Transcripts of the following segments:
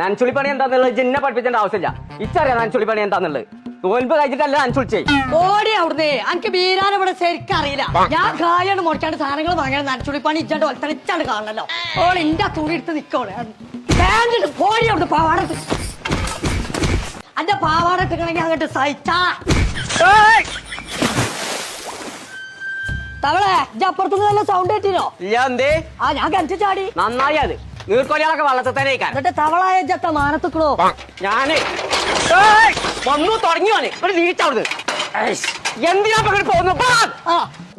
നനച്ചുള്ളിപ്പണി എന്താന്നുള്ളത് ജിന്നെ പഠിപ്പിക്കേണ്ട ആവശ്യമില്ല. ഇച്ചറിയാം നനച്ചുള്ളിപ്പണി എന്താന്നുള്ളത്. തോൽപ്പ് കഴിച്ചിട്ടല്ല നനച്ചുളിച്ചേ. ഓടി അവിടുന്ന് എനിക്ക് ബീരാൻ ഇവിടെ ശരിക്കും അറിയില്ല. ഞാൻ കായാണ് മുറിക്കാണ്ട് സാധനങ്ങൾ വാങ്ങാൻ നനച്ചുള്ളിപ്പണി ഇച്ചാണ്ട് ഒലത്തണിച്ചാണ്ട് കാണണല്ലോ. ഓൾ എന്റെ തുണി എടുത്ത് നിക്കോളെ പോടി അവിടുന്ന് പാവാട അന്റെ പാവാട ഇട്ടിക്കണെങ്കിൽ അങ്ങോട്ട് സഹിച്ചാ തവളെ അപ്പുറത്തുനിന്ന് നല്ല സൗണ്ട് കേട്ടിനോ? ഇല്ല എന്തേ? ഞാൻ കഞ്ചു ചാടി നന്നായി. അത് നീർക്കൊലികളൊക്കെ വള്ളത്തിൽ തന്നെ എന്നിട്ട് തവളായ ജത്ത മാനത്തുക്കളോ ഞാന് വന്നു തുടങ്ങിയോനെ ഒരു നീച്ചവിടുന്ന് എന്തിനാ പോകുന്നു?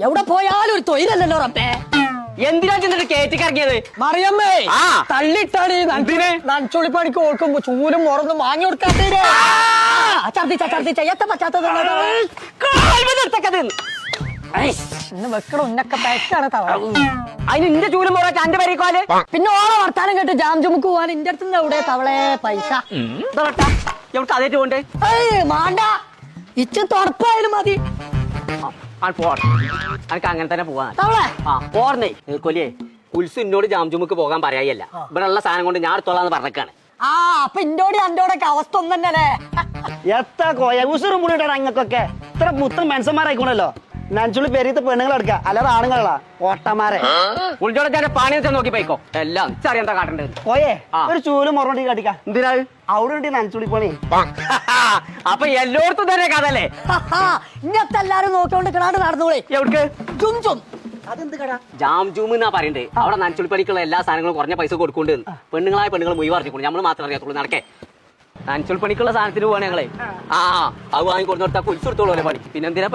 എവിടെ പോയാലും ഒരു തൊഴിലല്ലോ റബ്ബേ. എന്തിനാ ചെന്നിട്ട് കേറ്റിക്കിറങ്ങിയത്? മറിയമ്മേ തള്ളിട്ടാണ് നനച്ചുള്ളിപ്പണിക്ക് ഓർക്കുമ്പോ ചൂലും മുറന്നും വാങ്ങി കൊടുക്കാത്തേ. ഛർദിച്ച എത്ത പറ്റാത്തത് വെക്കണോ ഉന്നൊക്കെ പെറ്റാണ് തവള. അതിന് ഇന്റെ ചൂലും മുറ എന്റെ പരിക്കോല്. പിന്നെ ഓളെ വർത്താനം കേട്ട് ജാംജുമുക്ക് പോവാൻ ഇന്റെ അടുത്ത് എവിടെ തവളെ പൈസ എവിടെ അതേറ്റ് പോണ്ടേ? മാണ്ട ഇച്ച തുറപ്പായാലും മതി. എനിക്ക് അങ്ങനെ തന്നെ പോവാൻ തവളെ പോർന്നേ. നീർക്കൊലിയെ ഉത്സു എന്നോട് ജാംജുമുക്ക് പോകാൻ പറയായല്ല. ഇവിടെ ഉള്ള സാധനം കൊണ്ട് ഞാൻ എടുത്തോളാന്ന് പറഞ്ഞേക്കാണ്. അപ്പൊ ഇന്നോടി അന്റോടൊക്കെ അവസ്ഥ ഒന്നല്ലേ? എത്ര കോയ ഉസുറും മുടിയിട്ടാണ് അങ്ങക്കൊക്കെ ഇത്ര പുത്ര മനുഷ്യന്മാരായിക്കോണല്ലോ. നനച്ചുള്ളി പെരീത്തെ പെണ്ണുങ്ങൾ എടുക്കുക, അല്ലാതെ ആണുങ്ങളാ ഓട്ടന്മാരെ. ഉൾജോടെ ഞാൻ പാണി വെച്ചാൽ നോക്കി പോയിക്കോ. എല്ലാം ചെറിയ എന്താ കാട്ടേണ്ടത്? കോയെ ഒരു ചൂലും മുറണ്ടി കാട്ടിക്ക. എന്തിനാ അവിടെ ഉണ്ട് നനച്ചുള്ളി പണി. അപ്പൊ എല്ലായിടത്തും തന്നെ കഥല്ലേ? ഇന്നത്തെ എല്ലാരും നോക്കിക്കൊണ്ട് കിടാണ്ട് നടന്നോളെ. എവിടേക്ക്? ചും ചും അതെന്ത് കടാ? ജാംജൂം എന്നാ പറയണ്ടേ. അവിടെ നനച്ചുള്ളിപ്പണിക്കുള്ള എല്ലാ സാധനങ്ങളും കുറഞ്ഞ പൈസ കൊടുക്കൊണ്ട് പെണ്ണുങ്ങളായ പെണ്ണുങ്ങൾ മുയി പറഞ്ഞിട്ടുണ്ട്. നമ്മൾ മാത്രം അറിയാത്തുള്ളൂ. നടക്കേ നനച്ചുള്ളിപ്പണിക്കുള്ള സാധനത്തിന് പോവാണ് ഞങ്ങളെ. അത് വാങ്ങിക്കൊണ്ടു കൊടുത്താൽ കുലിച്ചെടുത്തോളൂ പണി. പിന്നെ എന്തിനാ